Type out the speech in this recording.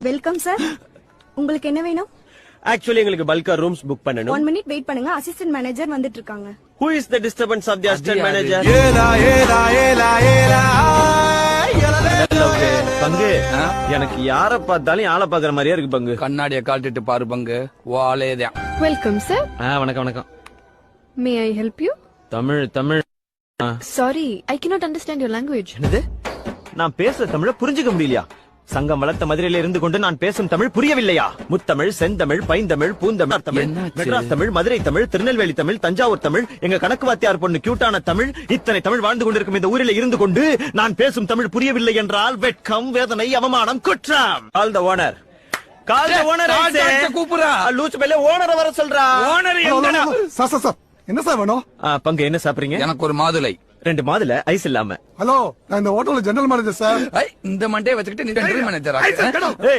Welcome sir. உங்களுக்கு என்ன வேணும்? ஆக்சுவலி எங்களுக்கு பல்கா ரூம்ஸ் புக் 1 பண்ணனும். மினிட் வெயிட் பண்ணுங்க. அசிஸ்டன்ட் மேனேஜர் வந்துட்டு இருக்காங்க. Who is the disturbance of the assistant manager? பங்கு எனக்கு யார பார்த்தாலும் ஆளை பாக்குற மாதிரியா இருக்கு பங்கு. கண்ணாடிய காட்டிட்டு பாரு பங்கு, வாலேதான். Welcome sir. வணக்கம் வணக்கம். May I help you? Tamil sorry, I cannot understand your language. என்னது? நான் பேசுற தமிழ புரிஞ்சுக்க முடியலையா? சங்கம் வளர்த்த மதுரையில இருந்து கொண்டு நான் பேசும் தமிழ் புரியவில்லையா? முத்தமிழ், செந்தமிழ், பைந்தமிழ், பூந்தமிழ் தமிழ், என்னாச்சு? மெட்ராஸ் தமிழ், மதுரை தமிழ், திருநெல்வேலி தமிழ், தஞ்சாவூர் தமிழ், எங்க கணக்கு வாத்தியார் பொண்ணு கியூட்டான தமிழ், இத்தனை தமிழ் வாழ்ந்து கொண்டிருக்கும் இந்த ஊரில் இருந்து கொண்டு நான் பேசும் தமிழ் புரியவில்லை என்றால் வெட்கம், வேதனை, அவமானம், குற்றம். Call the owner. Call the owner. கூப்பிடுறா. லூச் மேல ஓனரை வர சொல்றா. ஓனர் எங்கடா? சார் என்ன சார் வேணும்? பங்கு என்ன சாப்பிடுறீங்க? எனக்கு ஒரு மாதுளை. 2 மாதுளை ஐஸ் இல்லாம. ஹலோ, நான் இந்த ஹோட்டல்ல ஜெனரல் மேனேஜர் சார். இந்த மண்டே வச்சுக்கிட்டு நீ ஜெனரல் மேனேஜரா? ஏய்